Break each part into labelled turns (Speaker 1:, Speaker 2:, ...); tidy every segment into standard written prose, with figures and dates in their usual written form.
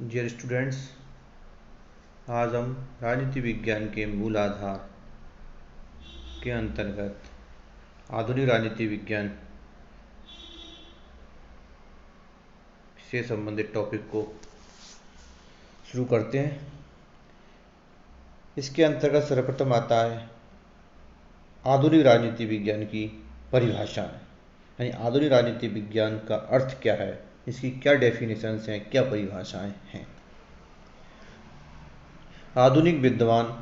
Speaker 1: Dear students, आज हम राजनीति विज्ञान के मूल आधार के अंतर्गत आधुनिक राजनीति विज्ञान से संबंधित टॉपिक को शुरू करते हैं। इसके अंतर्गत सर्वप्रथम आता है आधुनिक राजनीति विज्ञान की परिभाषा, यानी आधुनिक राजनीति विज्ञान का अर्थ क्या है, इसकी क्या डेफिनेशंस हैं, क्या परिभाषाएं हैं। आधुनिक विद्वान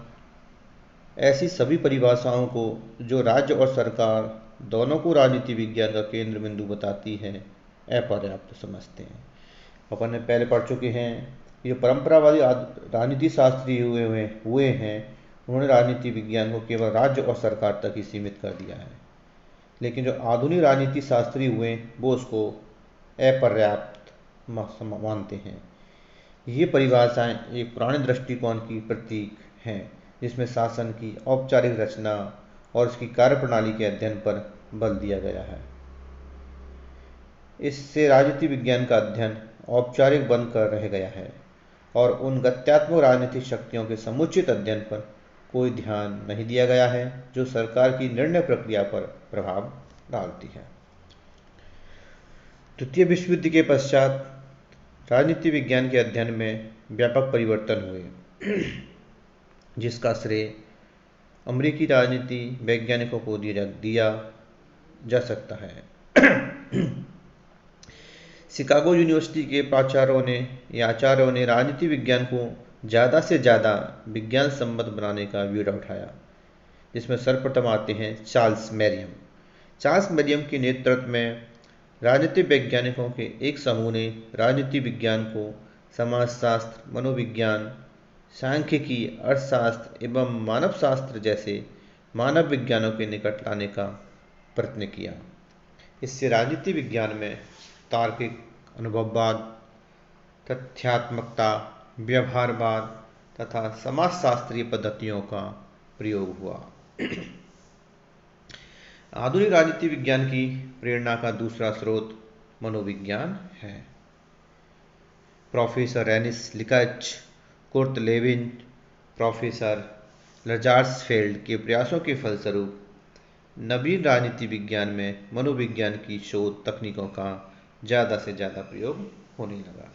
Speaker 1: ऐसी सभी परिभाषाओं को जो राज्य और सरकार दोनों को राजनीति विज्ञान का केंद्र बिंदु बताती है अपर्याप्त समझते हैं। अपन ने पहले पढ़ चुके हैं, ये परंपरावादी राजनीति शास्त्री हुए हैं, उन्होंने राजनीति विज्ञान को केवल राज्य और सरकार तक ही सीमित कर दिया है। लेकिन जो आधुनिक राजनीति शास्त्री हुए वो उसको अपर्याप्त मानते हैं। ये परिभाषाएं एक पुराने दृष्टिकोण की प्रतीक हैं जिसमें शासन की औपचारिक रचना और उसकी कार्यप्रणाली के अध्ययन पर बल दिया गया है। इससे राजनीति विज्ञान का अध्ययन औपचारिक बनकर रह गया है और उन गत्यात्मक राजनीतिक शक्तियों के समुचित अध्ययन पर कोई ध्यान नहीं दिया गया है जो सरकार की निर्णय प्रक्रिया पर प्रभाव डालती है। द्वितीय विश्व युद्ध के पश्चात राजनीति विज्ञान के अध्ययन में व्यापक परिवर्तन हुए जिसका श्रेय अमेरिकी राजनीति वैज्ञानिकों को दिया जा सकता है। शिकागो यूनिवर्सिटी के आचार्यों ने राजनीति विज्ञान को ज़्यादा से ज़्यादा विज्ञान सम्मत बनाने का बीड़ा उठाया, जिसमें सर्वप्रथम आते हैं चार्ल्स मेरियम के नेतृत्व में राजनीतिक वैज्ञानिकों के एक समूह ने राजनीति विज्ञान को समाजशास्त्र, मनोविज्ञान, सांख्यिकी, अर्थशास्त्र एवं मानवशास्त्र जैसे मानव विज्ञानों के निकट लाने का प्रयत्न किया। इससे राजनीति विज्ञान में तार्किक, अनुभववाद, तथ्यात्मकता, व्यवहारवाद तथा समाजशास्त्रीय पद्धतियों का प्रयोग हुआ। आधुनिक राजनीति विज्ञान की प्रेरणा का दूसरा स्रोत मनोविज्ञान है। प्रोफेसर रेनिस लिकच, कुर्ट लेविन, प्रोफेसर लजार्सफेल्ड के प्रयासों के फलस्वरूप नवीन राजनीति विज्ञान में मनोविज्ञान की शोध तकनीकों का ज़्यादा से ज़्यादा प्रयोग होने लगा।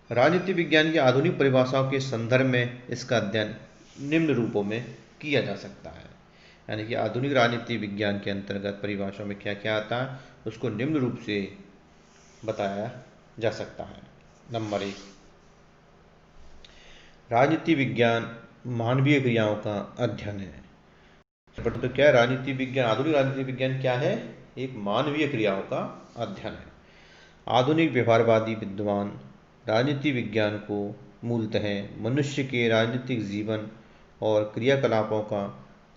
Speaker 1: राजनीति विज्ञान की आधुनिक परिभाषाओं के संदर्भ में इसका अध्ययन निम्न रूपों में किया जा सकता है, यानी कि आधुनिक राजनीति विज्ञान के अंतर्गत परिभाषाओं में क्या क्या आता है उसको निम्न रूप से बताया जा सकता है। नंबर 1, राजनीति विज्ञान मानवीय क्रियाओं का अध्ययन है। तो क्या है राजनीति विज्ञान? आधुनिक राजनीति विज्ञान क्या है? एक मानवीय क्रियाओं का अध्ययन है। आधुनिक व्यवहारवादी विद्वान राजनीति विज्ञान को मूलतः मनुष्य के राजनीतिक जीवन और क्रियाकलापों का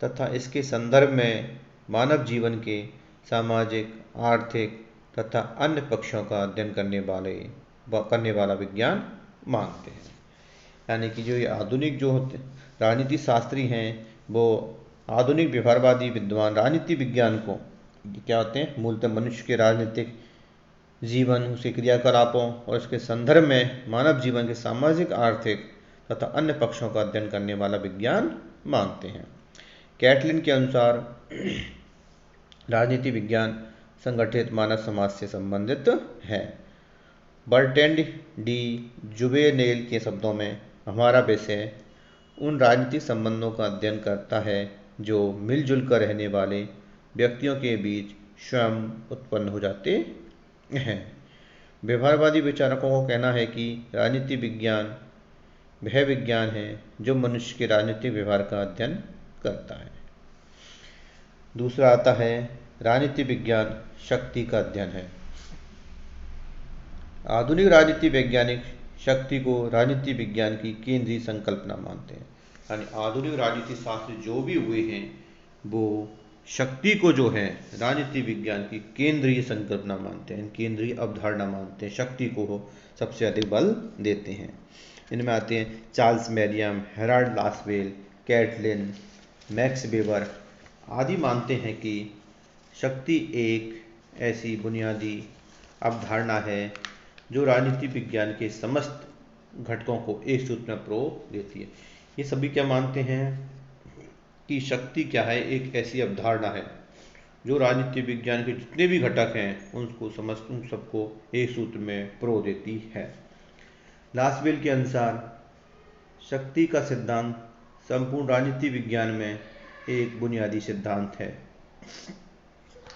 Speaker 1: तथा इसके संदर्भ में मानव जीवन के सामाजिक, आर्थिक तथा अन्य पक्षों का अध्ययन करने वाला विज्ञान मानते हैं। यानी कि जो ये आधुनिक जो राजनीति शास्त्री हैं वो आधुनिक व्यवहारवादी विद्वान राजनीति विज्ञान को क्या होते हैं? मूलतः मनुष्य के राजनीतिक जीवन, उसके क्रियाकलापों और उसके संदर्भ में मानव जीवन के सामाजिक, आर्थिक तथा अन्य पक्षों का अध्ययन करने वाला विज्ञान मानते हैं। कैटलिन के अनुसार राजनीति विज्ञान संगठित मानव समाज से संबंधित है। बर्ट्रैंड डी जुवेनेल के शब्दों में हमारा विषय उन राजनीतिक संबंधों का अध्ययन करता है जो मिलजुल कर रहने वाले व्यक्तियों के बीच स्वयं उत्पन्न हो जाते हैं। व्यवहारवादी विचारकों का कहना है कि राजनीति विज्ञान वह विज्ञान है जो मनुष्य के राजनीतिक व्यवहार का अध्ययन करता है। दूसरा आता है राजनीति विज्ञान शक्ति का अध्ययन है। आधुनिक राजनीति वैज्ञानिक शक्ति को राजनीति विज्ञान की केंद्रीय संकल्पना मानते हैं। यानी आधुनिक राजनीति शास्त्री जो भी हुए हैं वो शक्ति को जो है राजनीति विज्ञान की केंद्रीय संकल्पना मानते हैं, केंद्रीय अवधारणा मानते हैं, शक्ति को सबसे अधिक बल देते हैं। इनमें आते हैं Charles Merriam, Harold Lasswell, Catlin, Max Weber आदि मानते हैं कि शक्ति एक ऐसी बुनियादी अवधारणा है जो राजनीति विज्ञान के समस्त घटकों को एक सूत्र में प्रो देती है। ये सभी क्या मानते हैं कि शक्ति क्या है, एक ऐसी अवधारणा है जो राजनीति विज्ञान के जितने भी घटक हैं उन सबको एक सूत्र में प्रो देती है। लासवेल के अनुसार शक्ति का सिद्धांत संपूर्ण राजनीति विज्ञान में एक बुनियादी सिद्धांत है।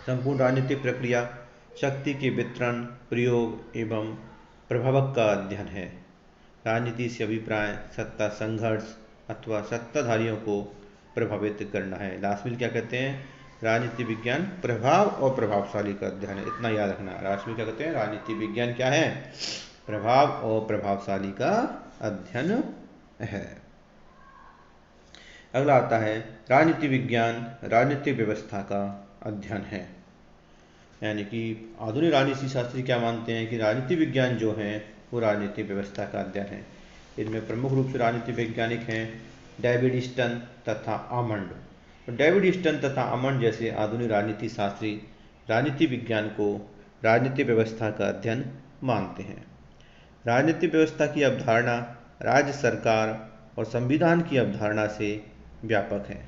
Speaker 1: संपूर्ण राजनीतिक प्रक्रिया शक्ति के वितरण, प्रयोग एवं प्रभावक का अध्ययन है। राजनीति से अभिप्राय सत्ता संघर्ष अथवा सत्ताधारियों को प्रभावित करना है। लासवेल क्या कहते हैं? राजनीति विज्ञान प्रभाव और प्रभावशाली का अध्ययन है। इतना याद रखना। लासवेल क्या कहते हैं? राजनीति विज्ञान क्या है? प्रभाव और प्रभावशाली का अध्ययन है। अगला आता है राजनीति विज्ञान राजनीतिक व्यवस्था का अध्ययन है। यानी कि आधुनिक राजनीति शास्त्री क्या मानते हैं कि राजनीति विज्ञान जो है वो राजनीतिक व्यवस्था का अध्ययन है। इनमें प्रमुख रूप से राजनीति वैज्ञानिक हैं डेविड ईस्टन तथा आमंड। तो डेविड ईस्टन तथा आमंड जैसे आधुनिक राजनीति शास्त्री राजनीति विज्ञान को राजनीतिक व्यवस्था का अध्ययन मानते हैं। राजनीतिक व्यवस्था की अवधारणा राज्य सरकार और संविधान की अवधारणा से व्यापक है।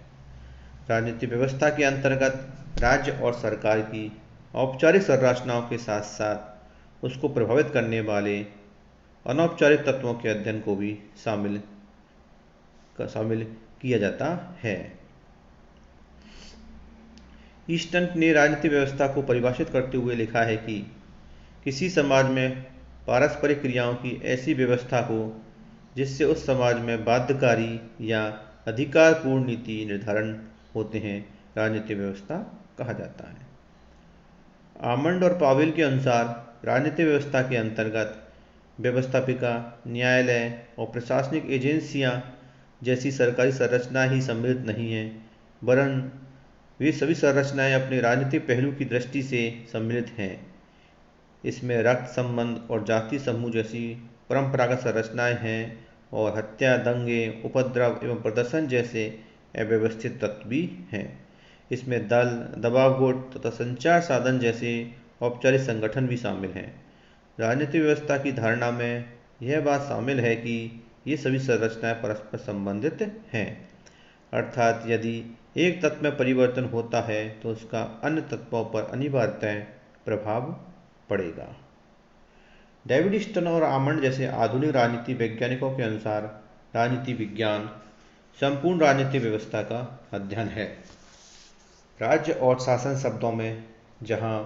Speaker 1: राजनीतिक व्यवस्था के अंतर्गत राज्य और सरकार की औपचारिक संरचनाओं के साथ साथ उसको प्रभावित करने वाले अनौपचारिक तत्वों के अध्ययन को भी शामिल किया जाता है। ईस्टन ने राजनीतिक व्यवस्था को परिभाषित करते हुए लिखा है कि किसी समाज में पारस्परिक क्रियाओं की ऐसी व्यवस्था को जिससे उस समाज में बाध्यकारी या अधिकारपूर्ण नीति निर्धारण होते हैं राजनीतिक व्यवस्था कहा जाता है। आमंड और पावेल के अनुसार राजनीतिक व्यवस्था के अंतर्गत व्यवस्थापिका, न्यायालय और प्रशासनिक एजेंसियां जैसी सरकारी संरचना ही सम्मिलित नहीं हैं, वरन वे सभी संरचनाएं अपने राजनीतिक पहलू की दृष्टि से सम्मिलित हैं। इसमें रक्त संबंध और जाति समूह जैसी परंपरागत संरचनाएं हैं और हत्या, दंगे, उपद्रव एवं प्रदर्शन जैसे अव्यवस्थित तत्व भी हैं। इसमें दल, दबाव गुट तथा संचार साधन जैसे औपचारिक संगठन भी शामिल हैं। राजनीतिक व्यवस्था की धारणा में यह बात शामिल है कि ये सभी संरचनाएं परस्पर संबंधित हैं, अर्थात यदि एक तत्व में परिवर्तन होता है तो उसका अन्य तत्वों पर अनिवार्यतः प्रभाव पड़ेगा। डेविड ईस्टन और आमंड जैसे आधुनिक राजनीति वैज्ञानिकों के अनुसार राजनीति विज्ञान संपूर्ण राजनीतिक व्यवस्था का अध्ययन है। राज्य और शासन शब्दों में जहां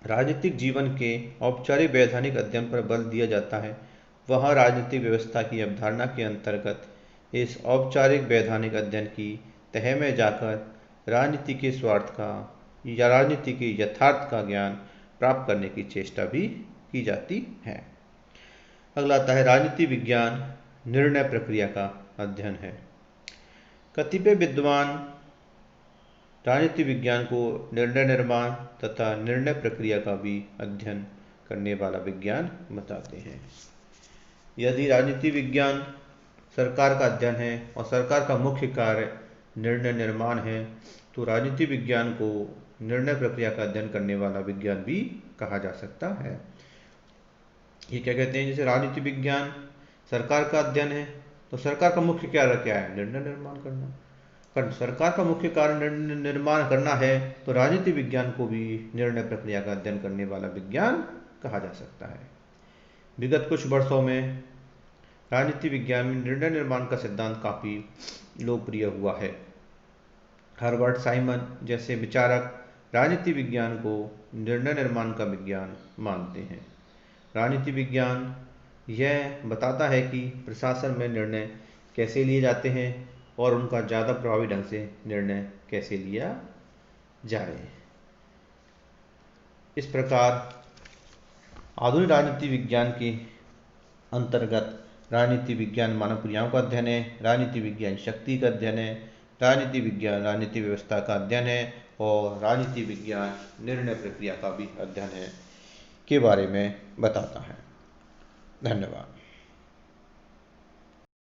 Speaker 1: राजनीतिक जीवन के औपचारिक वैधानिक अध्ययन पर बल दिया जाता है, वहां राजनीतिक व्यवस्था की अवधारणा के अंतर्गत इस औपचारिक वैधानिक अध्ययन की तह में जाकर राजनीति के स्वार्थ का या राजनीति के यथार्थ का ज्ञान प्राप्त करने की चेष्टा भी की जाती है। अगला आता है राजनीति विज्ञान निर्णय प्रक्रिया का अध्ययन है। कतिपय विद्वान राजनीति विज्ञान को निर्णय निर्माण तथा निर्णय प्रक्रिया का भी अध्ययन करने वाला विज्ञान बताते हैं। यदि राजनीति विज्ञान सरकार का अध्ययन है और सरकार का मुख्य कार्य निर्णय निर्माण है, तो राजनीति विज्ञान को निर्णय प्रक्रिया का अध्ययन करने वाला विज्ञान भी कहा जा सकता है। ये क्या कहते हैं? जैसे राजनीति विज्ञान सरकार का अध्ययन है तो सरकार का मुख्य कार्य क्या है? निर्णय निर्माण करना। सरकार का मुख्य कार्य निर्णय निर्माण करना है तो राजनीति विज्ञान को भी निर्णय प्रक्रिया का अध्ययन करने वाला विज्ञान कहा जा सकता है। विगत कुछ वर्षों में राजनीति विज्ञान में निर्णय निर्माण का सिद्धांत काफी लोकप्रिय हुआ है। हर्बर्ट साइमन जैसे विचारक राजनीति विज्ञान को निर्णय निर्माण का विज्ञान मानते हैं। राजनीति विज्ञान यह बताता है कि प्रशासन में निर्णय कैसे लिए जाते हैं और उनका ज़्यादा प्रभावी ढंग से निर्णय कैसे लिया जाए। इस प्रकार आधुनिक राजनीति विज्ञान के अंतर्गत राजनीति विज्ञान मानव क्रियाओं का अध्ययन है, राजनीति विज्ञान शक्ति का अध्ययन है, राजनीति विज्ञान राजनीति व्यवस्था का अध्ययन है और राजनीति विज्ञान निर्णय प्रक्रिया का भी अध्ययन है के बारे में बताता है। धन्यवाद।